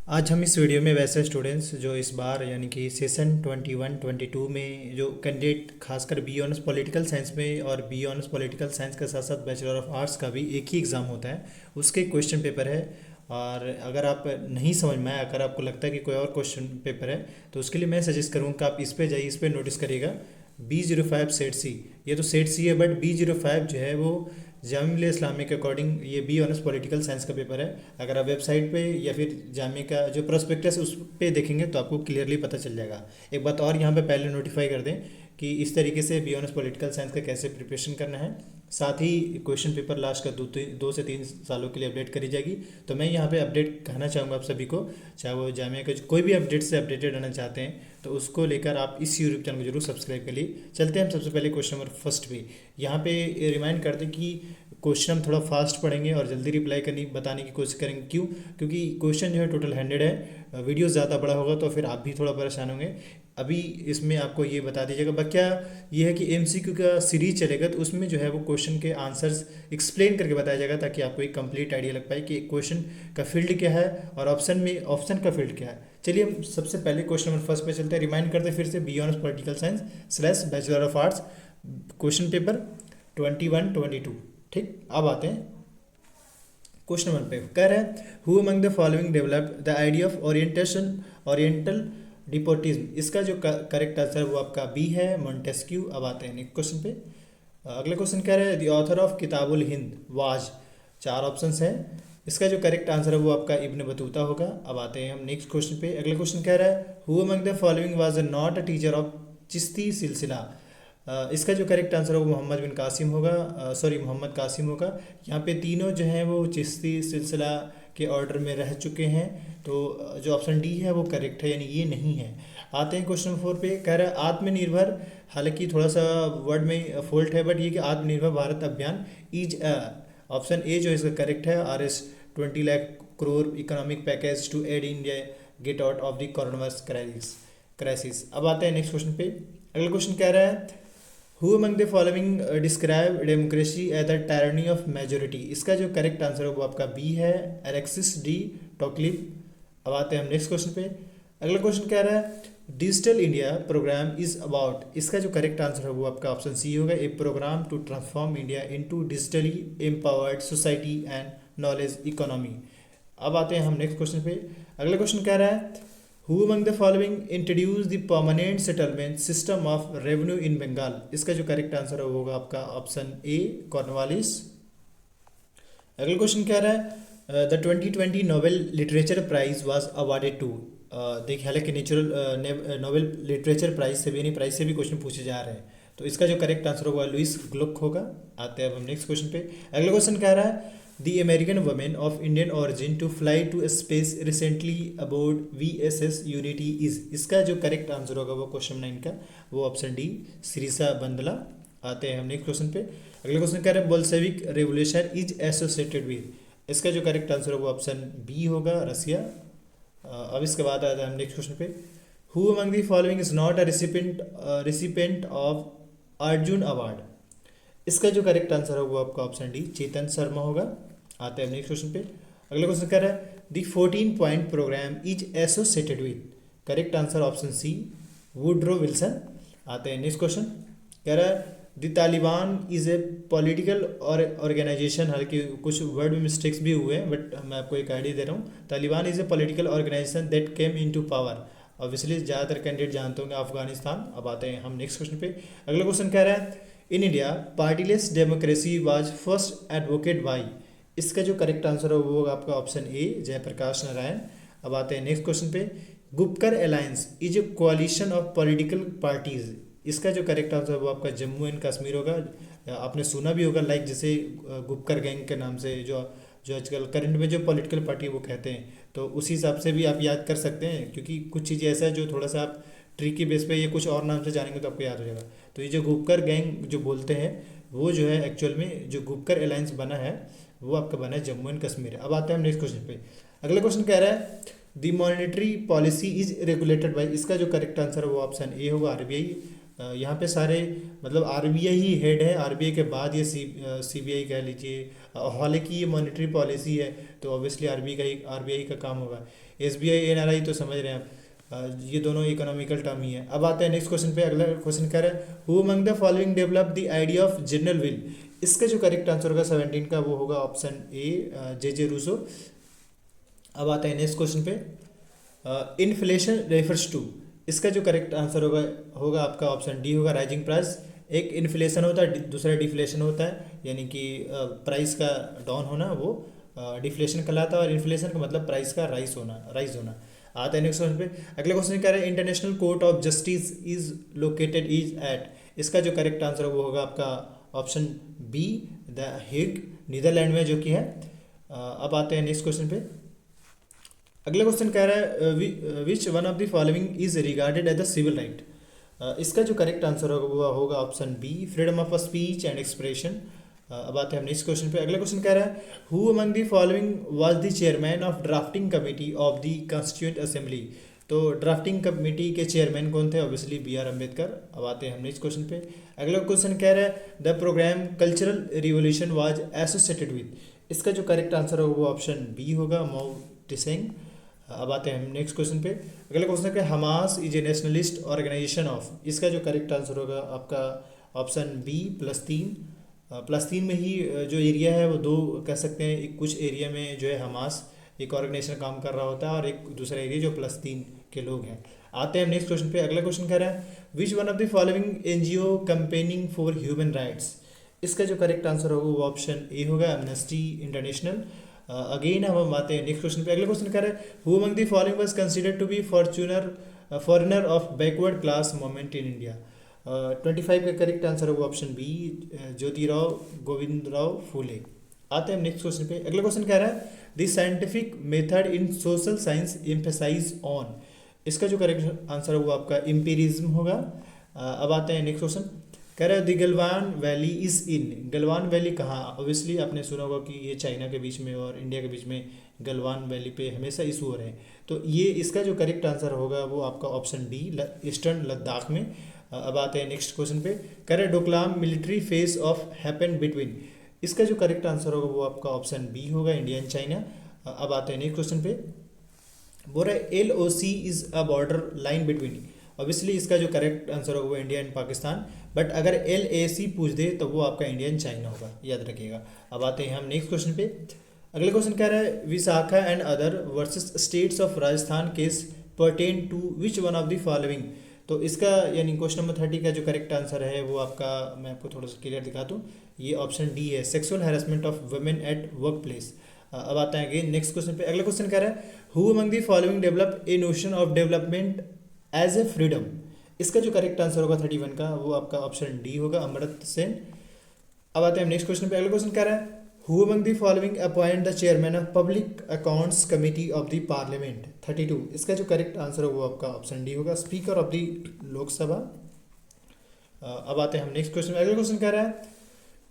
आज हम इस वीडियो में वैसे स्टूडेंट्स जो इस बार यानी कि सेशन 21-22 में जो कैंडिडेट खासकर बी ऑनर्स पॉलिटिकल साइंस में और बी ऑनर्स पॉलिटिकल साइंस के साथ साथ बैचलर ऑफ आर्ट्स का भी एक ही एग्ज़ाम होता है, उसके क्वेश्चन पेपर है। और अगर आप नहीं समझ में आए, अगर आपको लगता है कि कोई और क्वेश्चन पेपर है, तो उसके लिए मैं सजेस्ट करूँगा कि आप इस पे जाइए, इस पे नोटिस करिएगा B05 सेट सी। ये तो सेट सी है, बट B05 जो है वो जामिया मिलिया इस्लामिया के अकॉर्डिंग ये बी ऑनर्स पॉलिटिकल साइंस का पेपर है। अगर आप वेबसाइट पे या फिर जामिया का जो प्रोस्पेक्टस उस पे देखेंगे तो आपको क्लियरली पता चल जाएगा। एक बात और यहाँ पे पहले नोटिफाई कर दें कि इस तरीके से बी ऑनर्स पॉलिटिकल साइंस का कैसे प्रिपरेशन करना है, साथ ही क्वेश्चन पेपर लास्ट का 2 से 3 सालों के लिए अपडेट करी जाएगी। तो मैं यहाँ पे अपडेट कहना चाहूँगा आप सभी को, चाहे वो जामिया का कोई भी अपडेट से अपडेटेड रहना चाहते हैं तो उसको लेकर आप इस यूट्यूब चैनल को जरूर सब्सक्राइब कर लिए। चलते हैं हम सबसे पहले क्वेश्चन नंबर फर्स्ट पे। यहाँ पे रिमाइंड करते हैं कि क्वेश्चन हम थोड़ा फास्ट पढ़ेंगे और जल्दी रिप्लाई करनी बताने की कोशिश करेंगे। क्यों? क्योंकि क्वेश्चन जो है टोटल 100 है, वीडियो ज़्यादा बड़ा होगा तो फिर आप भी थोड़ा परेशान होंगे। अभी इसमें आपको ये बता दीजिएगा बच्चा, ये है कि एमसीक्यू का सीरीज चलेगा तो उसमें जो है वो क्वेश्चन के आंसर्स एक्सप्लेन करके बताया जाएगा, ताकि आपको एक कंप्लीट आइडिया लग पाए कि क्वेश्चन का फील्ड क्या है और ऑप्शन का फील्ड क्या है। चलिए हम सबसे पहले क्वेश्चन नंबर फर्स्ट पे चलते हैं। रिमाइंड करते हैं फिर से, B honours political science slash bachelor of arts, question paper 21-22। ठीक, अब आते हैं क्वेश्चन नंबर पे। कह रहे हैं who among the following developed the idea of oriental despotism. इसका जो करेक्ट आंसर वो आपका बी है, मोंटेस्क्यू। अब आते हैं नेक्स्ट क्वेश्चन पे। अगले क्वेश्चन कह रहे हैं the author of Kitabul Hind was. 4 options हैं, इसका जो करेक्ट आंसर है वो आपका इब्न बतूता होगा। अब आते हैं हम नेक्स्ट क्वेश्चन पे। अगला क्वेश्चन कह रहा है who among the following was not a teacher of Chishti सिलसिला। इसका जो करेक्ट आंसर होगा मोहम्मद बिन कासिम होगा, मोहम्मद कासिम होगा। यहाँ पे तीनों जो हैं वो चिश्ती सिलसिला के ऑर्डर में रह चुके हैं, तो जो ऑप्शन डी है वो करेक्ट है, यानी ये नहीं है। आते हैं क्वेश्चन नंबर 4 पे। कह रहा है आत्मनिर्भर, हालांकि थोड़ा सा वर्ड में फॉल्ट है, बट ये कि आत्मनिर्भर भारत अभियान इज ऑप्शन ए जो इसका करेक्ट है, RS 20 lakh crore economic package to aid India get out of the corona virus crisis. अब आते हैं नेक्स्ट क्वेश्चन पे। अगला क्वेश्चन कह रहा है who among the following describe democracy as the tyranny of majority. इसका जो करेक्ट आंसर है वो आपका बी है, एलेक्सिस डी टॉकलिफ। अब आते हैं हम नेक्स्ट क्वेश्चन पे। अगला क्वेश्चन कह रहा है digital India programme is about. इसका जो करेक्ट आंसर है वो आपका ऑप्शन सी होगा, a programme to transform India into digitally empowered society and knowledge economy. अब आते हैं हम नेक्स्ट क्वेश्चन पे। अगला क्वेश्चन कह रहा है who among the following introduce the permanent settlement system of revenue in Bengal. इसका जो करेक्ट आंसर है वो होगा आपका ऑप्शन ए, कॉर्नवालिस। अगला क्वेश्चन कह रहा है the 2020 Nobel literature prize was awarded to. देखिए, हालांकि नेचुरल नोबेल लिटरेचर प्राइज से भी यानी प्राइज से भी क्वेश्चन पूछे जा रहे हैं, तो इसका जो करेक्ट आंसर होगा लुइस ग्लुक होगा। आते हैं अब हम नेक्स्ट क्वेश्चन पे। अगला क्वेश्चन कह रहा है the American women of Indian origin to fly to space recently aboard VSS Unity is. इसका जो करेक्ट आंसर होगा वो क्वेश्चन 9 का वो ऑप्शन डी, श्रीसा बंदला। आते हैं हम नेक्स्ट क्वेश्चन पे। अगला क्वेश्चन कह रहे हैं Bolshevik revolution is associated with. इसका जो करेक्ट आंसर होगा ऑप्शन बी होगा, रसिया। अब इसके बाद आता है हम नेक्स्ट क्वेश्चन पे। Who among the following is not a recipient of Arjun award. इसका जो करेक्ट आंसर होगा वो आपका ऑप्शन डी, चेतन शर्मा होगा। आते हैं नेक्स्ट क्वेश्चन पे। अगला क्वेश्चन कह रहा है the 14 point programme is associated with. Correct answer option C, Woodrow Wilson. आते हैं नेक्स्ट क्वेश्चन। कह रहा है the Taliban is a political और ऑर्गेनाइजेशन। हालांकि कुछ वर्ड में मिस्टेक्स भी हुए हैं, बट मैं आपको एक आइडिया दे रहा हूँ। Taliban is a political organisation that came in to power. Obviously ज़्यादातर कैंडिडेट जानते होंगे अफगानिस्तान। अब आते हैं हम नेक्स्ट क्वेश्चन पे। अगला क्वेश्चन कह रहा है in India partyless democracy was first advocate by. इसका जो करेक्ट आंसर है वो होगा आपका ऑप्शन ए, जयप्रकाश नारायण। अब आते हैं नेक्स्ट क्वेश्चन पे। Gupkar alliance is a कोalition of political parties. इसका जो करेक्ट आंसर है वो आपका जम्मू एंड कश्मीर होगा। आपने सुना भी होगा, लाइक जैसे गुपकर गैंग के नाम से जो जो आजकल करंट में जो पॉलिटिकल पार्टी वो कहते हैं, तो उसी हिसाब से भी आप याद कर सकते हैं, क्योंकि कुछ चीज़ें ऐसा है जो थोड़ा सा आप ट्रिकी बेस पे ये कुछ और नाम से जानेंगे तो आपको याद हो जाएगा। तो ये जो गुपकर गैंग जो बोलते हैं वो जो है एक्चुअल में जो गुपकर अलायंस बना है वो आपका बना है जम्मू एंड कश्मीर। अब आते हैं हम नेक्स्ट क्वेश्चन पे। अगला क्वेश्चन कह रहा है the monetary policy is regulated by. इसका जो करेक्ट आंसर है वो ऑप्शन ए होगा, RBI। यहाँ पे सारे मतलब RBI ही हेड है, RBI के बाद ये CBI कह लीजिए। हालांकि ये मॉनेटरी पॉलिसी है तो ऑब्वियसली RBI का काम होगा। SBI NRI तो समझ रहे हैं आप, ये दोनों इकोनॉमिकल टर्म ही है। अब आते हैं नेक्स्ट क्वेश्चन पे। अगला क्वेश्चन कह रहा है who among the following develop the idea of general will. इसका जो करेक्ट आंसर होगा 17 का वो होगा ऑप्शन ए, जे रूसो। अब आते हैं नेक्स्ट क्वेश्चन पे। इन्फ्लेशन रेफर्स टू, इसका जो करेक्ट आंसर होगा होगा आपका ऑप्शन डी होगा, राइजिंग प्राइस। एक इन्फ्लेशन होता है, दूसरा डिफ्लेशन होता है, यानी कि प्राइस का डाउन होना वो डिफ्लेशन कहलाता है, और इन्फ्लेशन का मतलब प्राइस का राइज होना। आता है नेक्स्ट क्वेश्चन पे। अगला क्वेश्चन कह रहा है international court of justice is located is at. इसका जो करेक्ट आंसर वो होगा आपका option B, the Hague, Netherland में जो कि है। अब आते हैं नेक्स्ट क्वेश्चन पे। अगला क्वेश्चन कह रहा है which one of the following is regarded as the civil right. इसका जो करेक्ट आंसर होगा वो होगा option B, freedom of speech and expression. अब आते हैं हम नेक्स्ट क्वेश्चन पे। अगला क्वेश्चन कह रहा है who among the following was the chairman of drafting committee of the constituent assembly. तो ड्राफ्टिंग कमेटी के चेयरमैन कौन थे? Obviously B.R. अम्बेडकर। अब आते हैं हम नेक्स्ट क्वेश्चन पे। अगला क्वेश्चन कह रहा है the programme cultural revolution was associated with. इसका जो करेक्ट आंसर होगा वो ऑप्शन बी होगा, माओ त्से। अब आते हैं हम नेक्स्ट क्वेश्चन पे। अगला क्वेश्चन है Hamas is a nationalist organisation of. इसका जो करेक्ट आंसर होगा आपका ऑप्शन बी, +3 में ही जो एरिया है वो दो कह सकते हैं। एक कुछ एरिया में जो है हमास एक ऑर्गेनाइजेशन काम कर रहा होता है, और एक दूसरा एरिया जो +3 के लोग हैं। आते हैं हम नेक्स्ट क्वेश्चन पे। अगला क्वेश्चन कह रहा है which one of the following NGO campaigning for human rights. इसका जो करेक्ट आंसर होगा वो ऑप्शन ए होगा, एमनेस्टी इंटरनेशनल। अगेन हम आते हैं नेक्स्ट क्वेश्चन पे। अगला क्वेश्चन कह रहा है who among the following was considered to be foreigner of backward class movement in India. 25 का करेक्ट आंसर होगा ऑप्शन बी, ज्योतिराव गोविंदराव फूले। आते हैं हम नेक्स्ट क्वेश्चन पे। अगला क्वेश्चन कह रहा है the scientific method in social science emphasise on. इसका जो करेक्ट आंसर होगा आपका एम्पिरिज्म होगा। अब आते हैं नेक्स्ट क्वेश्चन। कह रहा है the Galwan valley is in. Galwan valley कहाँ? ऑब्वियसली आपने सुना होगा कि ये चाइना के बीच में और इंडिया के बीच में गलवान वैली पे हमेशा इशू हो रहे हैं। तो ये इसका जो करेक्ट आंसर होगा वो आपका ऑप्शन डी, ईस्टर्न लद्दाख में। अब आते हैं नेक्स्ट क्वेश्चन पे। कह रहे Doklam military face of happen between. इसका जो करेक्ट आंसर होगा वो आपका ऑप्शन बी होगा, इंडिया एंड चाइना। अब आते हैं नेक्स्ट क्वेश्चन पे। बोल रहे LOC is a border line between. Obviously इसका जो करेक्ट आंसर होगा वो इंडिया एंड पाकिस्तान, बट अगर LAC पूछ दे तो वो आपका इंडिया एंड चाइना होगा, याद रखिएगा। अब आते हैं हम नेक्स्ट क्वेश्चन पे। अगला क्वेश्चन कह रहा है Vishakha and other versus states of Rajasthan case pertain to which one of the following. तो इसका यानी क्वेश्चन नंबर 30 का जो करेक्ट आंसर है वो आपका, मैं आपको थोड़ा सा क्लियर दिखा दूँ, ये ऑप्शन डी है, sexual harassment of women at work place. अब आता है अगेन नेक्स्ट क्वेश्चन पे। अगला क्वेश्चन कह रहा है who among the following develop a notion of development as a freedom. इसका जो करेक्ट आंसर होगा 31 का वो आपका ऑप्शन डी होगा, अमर्त्य सेन। अब आते हैं हम नेक्स्ट क्वेश्चन पे। अगला क्वेश्चन कह रहा है who among the following appoint the chairman of public accounts committee of the parliament. 32 इसका जो करेक्ट आंसर होगा वो आपका ऑप्शन डी होगा, स्पीकर ऑफ द लोकसभा। अब आते हैं हम नेक्स्ट क्वेश्चन। अगला क्वेश्चन कह रहा है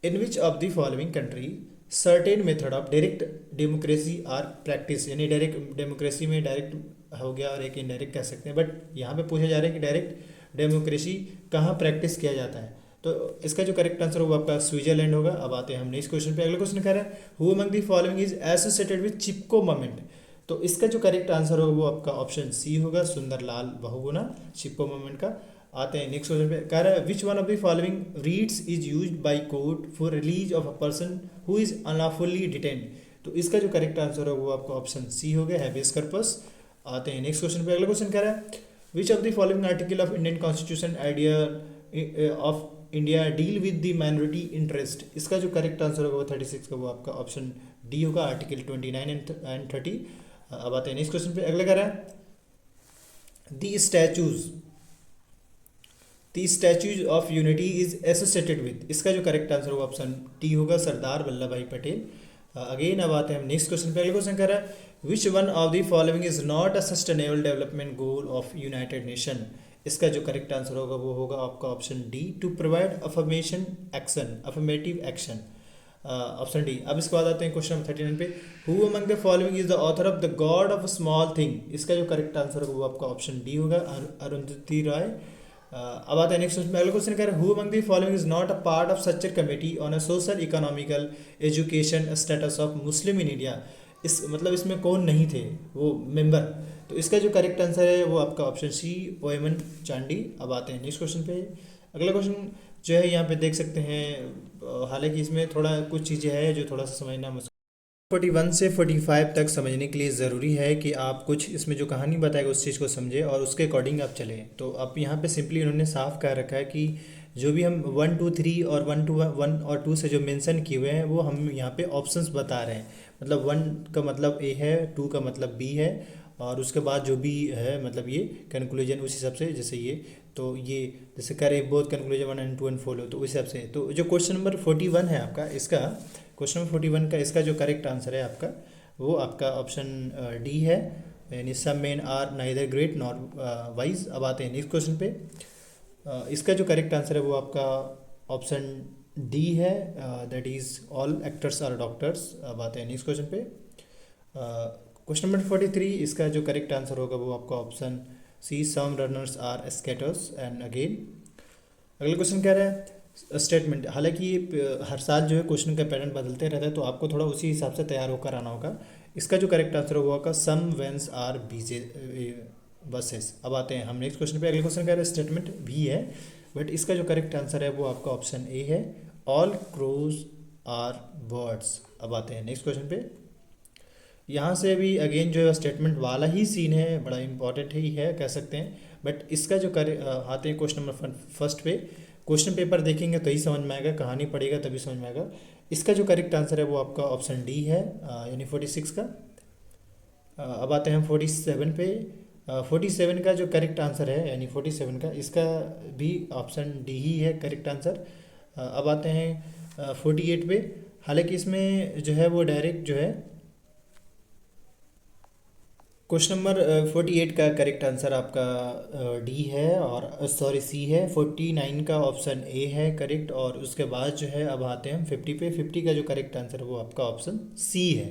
in which of the following country certain method of direct democracy are practice. यानी डायरेक्ट डेमोक्रेसी में डायरेक्ट हो गया और एक इनडायरेक्ट कह सकते हैं, बट यहाँ पे पूछा जा रहा है कि डायरेक्ट डेमोक्रेसी कहाँ प्रैक्टिस किया जाता है। तो इसका जो करेक्ट आंसर होगा आपका स्विट्जरलैंड होगा। अब आते हैं हम नेक्स्ट क्वेश्चन पे। अगला क्वेश्चन कह रहा है who among the following is associated with Chipko movement. तो इसका जो करेक्ट आंसर होगा वो आपका ऑप्शन सी होगा, सुंदरलाल बहुगुणा, चिपको मूवमेंट का। आते हैं नेक्स्ट क्वेश्चन पे। कह रहा है which one of the following reads is used by court for release of a person who is unlawfully detained. तो इसका जो करेक्ट आंसर होगा वो आपका ऑप्शन सी हो गया, हैबियस कॉर्पस। आते हैं नेक्स्ट क्वेश्चन पे। अगला क्वेश्चन कह रहा है विच of the following article of Indian constitution idea of India deal with the minority interest. इसका जो करेक्ट आंसर होगा वो 36 का वो आपका ऑप्शन डी होगा, आर्टिकल 29 एंड 30। अब आते हैं नेक्स्ट क्वेश्चन पे। अगला कह रहा है the statues of unity is associated with. इसका जो करेक्ट आंसर होगा ऑप्शन टी होगा, सरदार वल्लभ भाई पटेल। अगेन अब आते हैं हम नेक्स्ट क्वेश्चन पे। अगला क्वेश्चन कह रहा है which one of the following is not a sustainable development goal of united nation. इसका जो करेक्ट आंसर होगा वो होगा आपका option D, to provide affirmative action, option D. अब इसके बाद आते हैं क्वेश्चन नंबर 39 पे। Who among the following is the author of the god of a small thing. इसका जो करेक्ट आंसर होगा वो आपका ऑप्शन डी होगा, अरुंधति रॉय। अब आता है नेक्स्ट क्वेश्चन। अगला क्वेश्चन कह रहा है who among the following is not a part of such A committee on a social economical education status of Muslim in India. इस मतलब इसमें कौन नहीं थे वो मेंबर। तो इसका जो करेक्ट आंसर है वो आपका ऑप्शन सी, ओएमन चांडी। अब आते हैं नेक्स्ट क्वेश्चन पे। अगला क्वेश्चन जो है यहाँ पे देख सकते हैं, हालांकि इसमें थोड़ा कुछ चीज़ें हैं जो थोड़ा सा समझना मुश्किल। 41 से 45 तक समझने के लिए ज़रूरी है कि आप कुछ इसमें जो कहानी बताएगा उस चीज़ को समझें और उसके अकॉर्डिंग आप चलें। तो अब यहाँ पे सिंपली उन्होंने साफ कह रखा है कि जो भी हम 1 2 3 और 1 और 2 से जो मेंशन किए हुए हैं वो हम यहाँ पे ऑप्शंस बता रहे हैं। मतलब 1 का मतलब ए है, 2 का मतलब बी है, और उसके बाद जो भी है मतलब ये कंक्लूजन उस हिसाब से, जैसे ये तो ये जैसे करे both conclusion 1 and 2 and follow, तो उस हिसाब से। तो जो क्वेश्चन नंबर 41 है आपका, इसका क्वेश्चन नंबर 41 का इसका जो करेक्ट आंसर है आपका वो आपका ऑप्शन डी है, यानी some men are neither great nor wise. अब आते हैं नेक्स्ट क्वेश्चन पे। इसका जो करेक्ट आंसर है वो आपका ऑप्शन डी है, that is all actors are doctors. अब आते हैं नेक्स्ट क्वेश्चन पे। क्वेश्चन नंबर 43, इसका जो करेक्ट आंसर होगा वो आपका option C, some runners are skaters. And again अगला क्वेश्चन कह रहा है स्टेटमेंट। हालांकि ये हर साल जो है क्वेश्चन का पैटर्न बदलते रहता है, तो आपको थोड़ा उसी हिसाब से तैयार होकर आना होगा। इसका जो करेक्ट आंसर होगा सम वेन्स आर बीजे बसेस। अब आते हैं हम नेक्स्ट क्वेश्चन पे। अगले क्वेश्चन कह रहे हैं स्टेटमेंट भी है, बट इसका जो करेक्ट आंसर है वो आपका ऑप्शन ए है, ऑल क्रोज आर बर्ड्स। अब आते हैं नेक्स्ट क्वेश्चन पे। यहाँ से भी अगेन जो है स्टेटमेंट वाला ही सीन है, बड़ा इंपॉर्टेंट ही है कह सकते हैं। बट इसका जो आते हैं क्वेश्चन नंबर फर्स्ट पे। क्वेश्चन पेपर देखेंगे तो ही समझ में आएगा, कहानी पढ़ेगा तभी समझ में आएगा। इसका जो करेक्ट आंसर है वो आपका ऑप्शन डी है, यानी 46 का। अब आते हैं हम 47 पे। 47 का जो करेक्ट आंसर है यानी 47 का, इसका भी ऑप्शन डी ही है करेक्ट आंसर। अब आते हैं 48 पे। हालांकि इसमें जो है वो डायरेक्ट जो है क्वेश्चन नंबर 48 का करेक्ट आंसर आपका डी है, और सॉरी सी है। 49 का ऑप्शन ए है करेक्ट, और उसके बाद जो है अब आते हैं हम 50 पे। 50 का जो करेक्ट आंसर है वो आपका ऑप्शन सी है।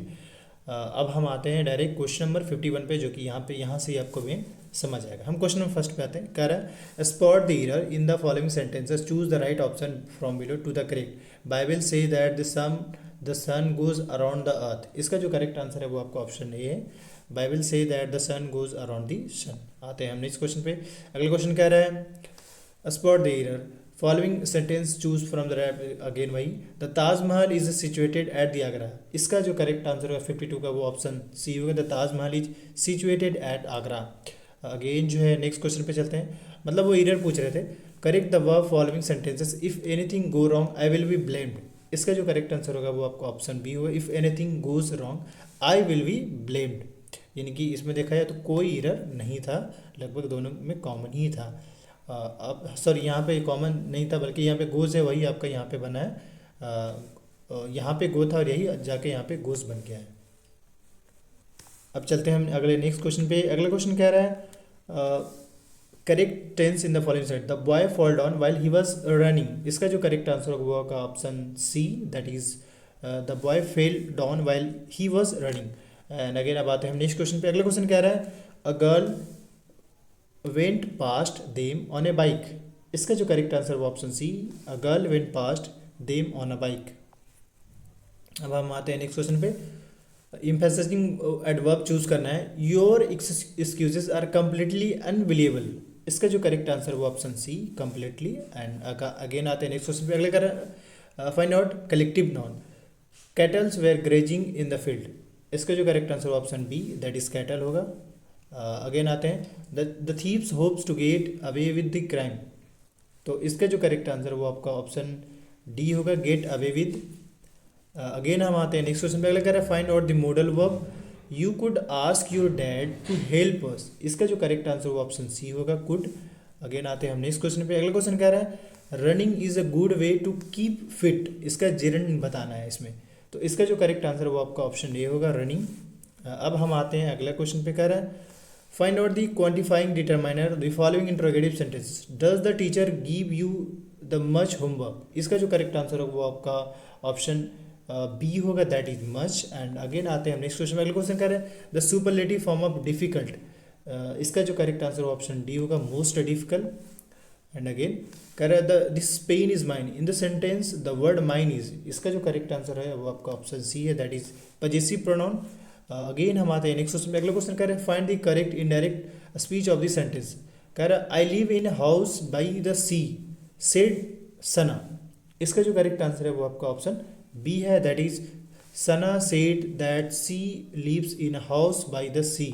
अब हम आते हैं डायरेक्ट क्वेश्चन नंबर 51 पे, जो कि यहाँ से ही आपको मेन समझ आएगा। हम क्वेश्चन नंबर फर्स्ट पे आते हैं। कह रहा है spot the error in the following sentences, choose the right option from below to the correct. Bible से that the sun goes around the earth. इसका जो करेक्ट आंसर है वो आपका ऑप्शन ए है, बाइबल से that the sun goes around the sun. आते हैं हम नेक्स्ट क्वेश्चन पे। अगला क्वेश्चन कह रहा है spot the error following sentence, choose from the again वही, the Taj Mahal is situated at the Agra. इसका जो करेक्ट आंसर होगा 52 का वो ऑप्शन सी होगा, the Taj Mahal is situated eight Agra. Again जो है नेक्स्ट क्वेश्चन पे चलते हैं। मतलब वो एरर पूछ रहे थे, correct the verb following sentences, if anything go wrong I will be blamed. इसका जो करेक्ट आंसर होगा वो आपका ऑप्शन बी होगा, if anything goes wrong I will be blamed. यानी कि इसमें देखा जाए तो कोई एरर नहीं था, लगभग दोनों में कॉमन ही था। अब सॉरी यहाँ पे कॉमन नहीं था, बल्कि यहाँ पे गोज है वही आपका यहाँ पे बना है। यहाँ पे गो था और यही जाके यहाँ पे गोज बन गया है। अब चलते हैं हम अगले नेक्स्ट क्वेश्चन पे। अगला क्वेश्चन कह रहा है correct tense in the following set, the boy fall down while he was running. इसका जो करेक्ट आंसर होगा वो होगा option C, that is the boy fell down while he was running. And again अब आते हैं हम नेक्स्ट क्वेश्चन पे। अगला क्वेश्चन कह रहा है a girl went past them on a bike. इसका जो करेक्ट आंसर वो option C, a girl went past them on a bike. अब हम आते हैं नेक्स्ट क्वेश्चन पे। एम्फेसाइजिंग एडवर्ब चूज करना है, your excuses are completely unbelievable. इसका जो करेक्ट आंसर वो option C, completely. And again आते हैं नेक्स्ट क्वेश्चन पे। अगले कर find out collective noun, cattles were grazing in the field. इसका जो correct answer option B, that is cattle होगा। अगेन आते हैं the thieves hopes to get away with the crime. तो इसका जो करेक्ट आंसर वो आपका ऑप्शन डी होगा, गेट अवे विद। अगेन हम आते हैं नेक्स्ट क्वेश्चन पे। अगला कह रहा है find out the modal verb, you could ask your dad to help us. इसका जो करेक्ट आंसर वो ऑप्शन सी होगा, कुड। अगेन आते हैं हम नेक्स्ट क्वेश्चन पे। अगला क्वेश्चन कह रहा है running is a good way to keep fit. इसका जेरन बताना है इसमें, तो इसका जो करेक्ट आंसर वो आपका ऑप्शन ए होगा, रनिंग। अब हम आते हैं अगला क्वेश्चन पे। कह रहा है find out the quantifying determiner the following interrogative sentences, does the teacher give you the much homework. इसका जो करेक्ट आंसर होगा वो आपका ऑप्शन बी होगा, that is much. And again आते हैं हम नेक्स्ट क्वेश्चन में। अगला क्वेश्चन कह रहे हैं the superlative form of difficult. इसका जो करेक्ट आंसर ऑप्शन डी होगा, मोस्ट डिफिकल्ट। एंड अगेन कह रहा है this pen is mine, in the sentence the word mine is. इसका जो करेक्ट आंसर है वो आपका ऑप्शन सी है, that is possessive pronoun. Again हम आते हैं नेक्स्ट क्वेश्चन पे। अगला क्वेश्चन कह रहे हैं find the correct indirect speech of the sentence. कह रहा है I live in house by the sea said Sana. इसका जो करेक्ट आंसर है वो आपका ऑप्शन बी है, that is Sana said that she lives in house by the sea.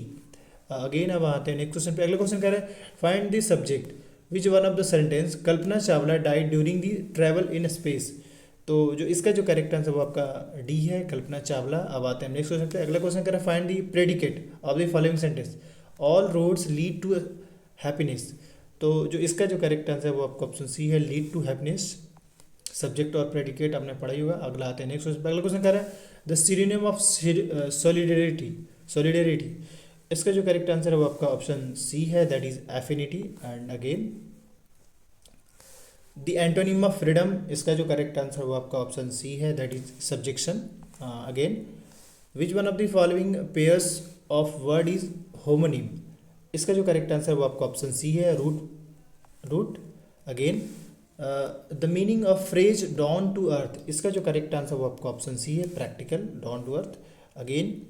Again अब आते हैं नेक्स्ट क्वेश्चन पे। अगला क्वेश्चन कह रहे हैं find the subject which one of the sentence Kalpana Chawla died during the travel in space. तो जो इसका जो करेक्ट आंसर वो आपका डी है, कल्पना चावला। अब आते हैं नेक्स्ट क्वेश्चन पे। अगला क्वेश्चन करें find the predicate of the following sentence all roads lead to happiness. तो जो इसका जो करेक्ट आंसर है वो आपका ऑप्शन सी है, लीड टू हैप्पीनेस। सब्जेक्ट और प्रेडिकेट आपने पढ़ा ही होगा। अगला आते हैं नेक्स्ट क्वेश्चन पे। अगला क्वेश्चन कह रहा है द सिनोनिम ऑफ सॉलिडेरिटी। इसका जो करेक्ट आंसर है वो आपका ऑप्शन सी है, that is affinity. And again the antonym of freedom, इसका जो करेक्ट आंसर वो आपका ऑप्शन सी है, that is subjection. Again which one of the following pairs of word is homonym. इसका जो करेक्ट आंसर वो आपका ऑप्शन सी है, root. Again the meaning of phrase down to earth. इसका जो करेक्ट आंसर वो आपका ऑप्शन सी है, practical, down to earth. Again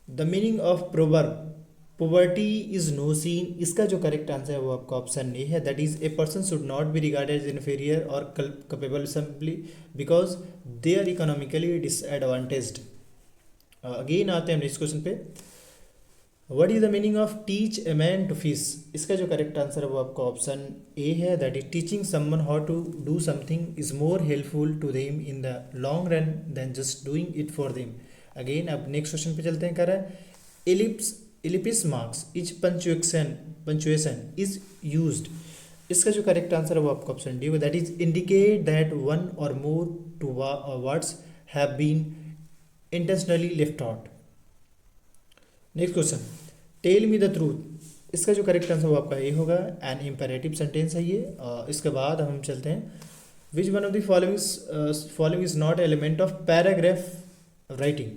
the meaning of proverb poverty is no sin. इसका जो करेक्ट आंसर है वो आपका ऑप्शन ए है, that is a person should not be regarded as inferior or capable simply because they are economically disadvantaged. Again आते हैं next question पे। What is the meaning of teach a man to fish. इसका जो correct answer है वो आपका option A है, that is teaching someone how to do something is more helpful to them in the long run than just doing it for them. Again अब next question पे चलते हैं। कह रहा है ellipse marks each punctuation is used। इसका जो correct answer है वो आपका ऑप्शन डी है, that is indicate that one or more to words have been intentionally left out. Next question tell me the truth. इसका जो करेक्ट आंसर वो आपका ए होगा, एन इम्पेरेटिव सेंटेंस है ये। इसके बाद हम चलते हैं विच one of the following is not element of paragraph writing.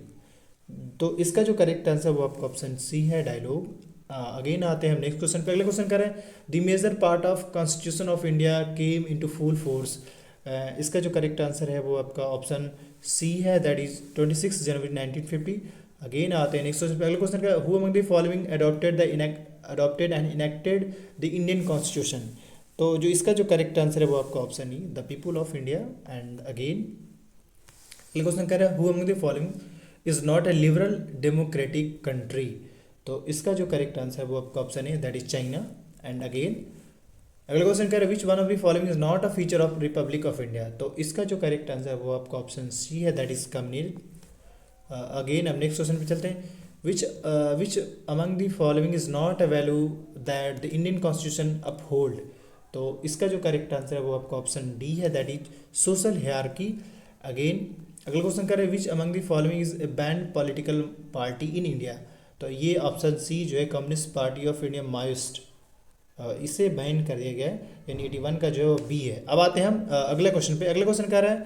तो इसका जो करेक्ट आंसर वो आपका ऑप्शन सी है, डायलॉग। अगेन आते हैं हम नेक्स्ट क्वेश्चन पे। अगले क्वेश्चन करें the major part of constitution of India came into full force. इसका जो करेक्ट आंसर है वो आपका ऑप्शन सी है, दैट इज 26 जनवरी 1950। अगेन आते हैं नेक्स्ट क्वेश्चन पे। अगले क्वेश्चन का who among the following adopted and enacted the Indian constitution. तो जो इसका जो करेक्ट आंसर है वो आपका option E, the people of India. And again अगले क्वेश्चन कह रहा है who among the following is not a liberal democratic country. तो इसका जो करेक्ट आंसर है वो आपका ऑप्शन है, that is China. And again अगला क्वेश्चन कह रहा है which one of the following is not a feature of Republic of India. तो इसका जो करेक्ट आंसर है वो आपका ऑप्शन सी है, दैट इज कम्युनिस्ट। अगेन अब नेक्स्ट क्वेश्चन पे चलते हैं। Which among the following is not a value that the Indian constitution uphold. तो इसका जो करेक्ट आंसर है वो आपका ऑप्शन डी है, that is social hierarchy. Again अगला क्वेश्चन कर रहे हैं which among the following is A band political party in India. तो ये ऑप्शन सी जो है communist party of India Maoist, इसे बैन कर दिया गया है, यानी 81 का जो है बी है। अब आते हैं हम अगले क्वेश्चन पे। अगला क्वेश्चन कह रहा है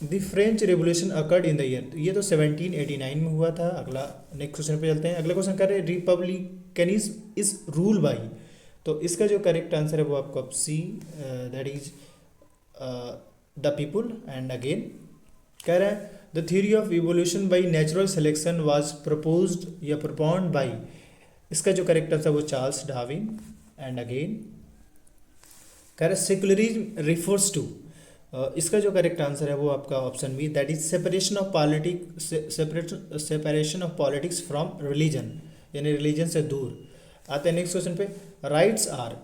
the French revolution occurred in the year. तो ये तो 1789 में हुआ था। अगला नेक्स्ट क्वेश्चन पे चलते हैं। अगला क्वेश्चन कह रहे हैं रिपब्लिकनिज्म इज रूल बाई। तो इसका जो करेक्ट आंसर है वो आपका C, that is the people. And again कह रहा है the theory of evolution by natural selection was proposed या प्रपोन्ड बाई। इसका जो करेक्ट आंसर वो चार्ल्स डार्विन। एंड अगेन कह रहा है सेकुलरिज्म रिफर्स टू। इसका जो करेक्ट आंसर है वो आपका option B, that is separation of politics from religion, यानी रिलीजन से दूर। आते हैं नेक्स्ट क्वेश्चन पे। राइट्स आर,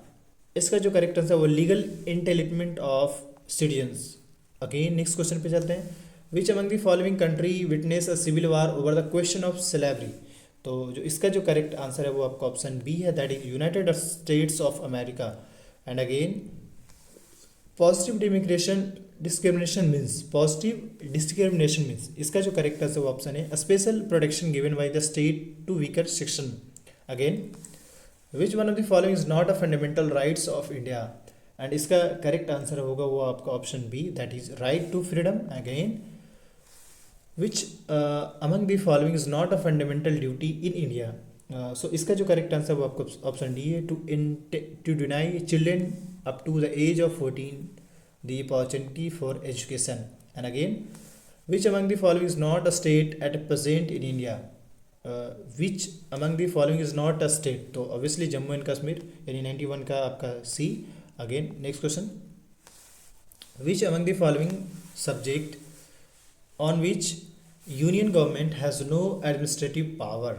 इसका जो करेक्ट आंसर है वो legal entitlement of citizens. Again next question पे चलते हैं। Which among the following country witness a civil war over the question of slavery. तो जो इसका जो करेक्ट आंसर है वो आपका ऑप्शन बी है, that is United states of America. And again positive discrimination means, इसका जो करेक्ट आंसर वो ऑप्शन है special protection given by the state to weaker section. Again which one of the following is not a fundamental rights of India. And इसका correct answer होगा वो आपका option B, that is right to freedom. Again which among the following is not a fundamental duty in India. So इसका जो correct answer वो आपको option D है, to deny children up to the age of 14 the opportunity for education. And again which among the following is not a state at present in India. Which among the following is not a state, तो obviously Jammu and Kashmir, यानी 91 का आपका C. Again next question, which among the following subject on which union government has no administrative power,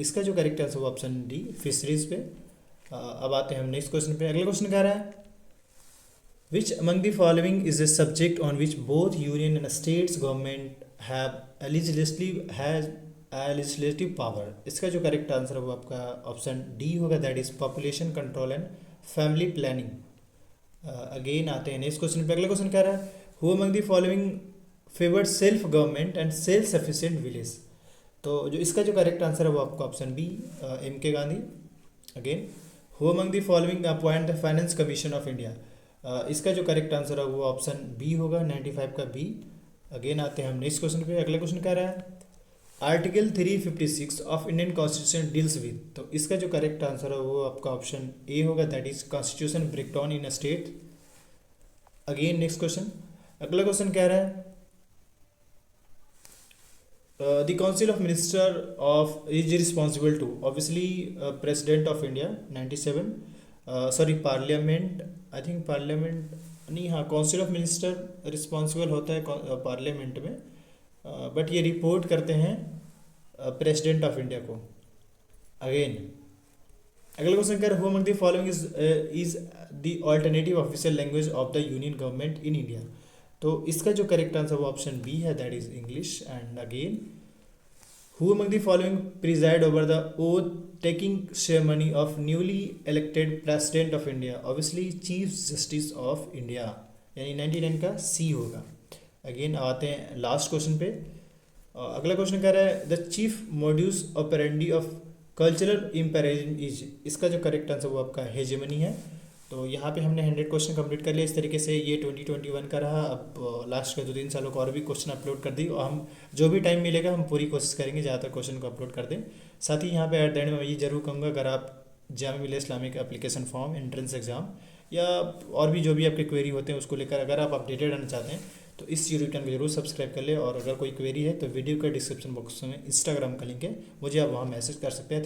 इसका जो correct answer वो option D, fisheries पे। अब आते हैं हम नेक्स्ट क्वेश्चन पे। अगला क्वेश्चन कह रहा है विच among the following is a subject on which both union and states government have legislative power, इसका जो करेक्ट आंसर है वो आपका ऑप्शन डी होगा, that is population control and family planning. Again आते हैं नेक्स्ट क्वेश्चन पे। अगला क्वेश्चन कह रहा है who among the following favoured self government and self sufficient village, तो जो इसका जो करेक्ट आंसर है वो आपका option B, M K Gandhi. Again who among the following appoint the finance commission of India, इसका जो करेक्ट आंसर है वो ऑप्शन बी होगा, 95 का बी। अगेन आते हैं हम नेक्स्ट क्वेश्चन पे। अगला क्वेश्चन कह रहा है article 356 of Indian constitution deals with, तो इसका जो करेक्ट आंसर है वो आपका ऑप्शन ए होगा, that is constitution breakdown in a state. Again next question. अगला क्वेश्चन कह रहा है the council of minister of is responsible to, obviously president of India 97, sorry parliament, I think parliament नहीं, हाँ काउंसिल ऑफ मिनिस्टर रिस्पॉन्सिबल होता है parliament में, but ये रिपोर्ट करते हैं प्रेसिडेंट ऑफ इंडिया को। अगेन अगला क्वेश्चन कर who among the following is the alternative official language of the union government in India, तो इसका जो करेक्ट आंसर वो ऑप्शन बी है, that is English. And again who among the following preside over the oath taking ceremony of newly elected president of India, obviously chief justice of India, यानी 99 का सी होगा। Again आते हैं last question पे। अगला question कह रहा है the chief modus operandi of cultural imperialism is, इसका जो करेक्ट आंसर वो आपका हेजेमनी है। तो यहाँ पे हमने 100 क्वेश्चन कंप्लीट कर लिया। इस तरीके से ये 2021 का रहा। अब लास्ट का 2-3 सालों का और भी क्वेश्चन अपलोड कर दी, और हम जो भी टाइम मिलेगा हम पूरी कोशिश करेंगे ज़्यादातर क्वेश्चन को अपलोड कर दें। साथ ही यहाँ पे एट द एंड में मैं ये जरूर कहूँगा, अगर आप Jamia Millia Islamic application form, entrance exam या और भी जो भी आपके क्वेरी होते हैं उसको लेकर अगर आप अपडेटेड रहना चाहते हैं तो इस यूट्यूब चैनल को जरूर सब्सक्राइब कर ले। और अगर कोई क्वेरी है तो वीडियो के डिस्क्रिप्शन बॉक्स में इंस्टाग्राम का लिंक है, मुझे आप वहाँ मैसेज कर सकते हैं।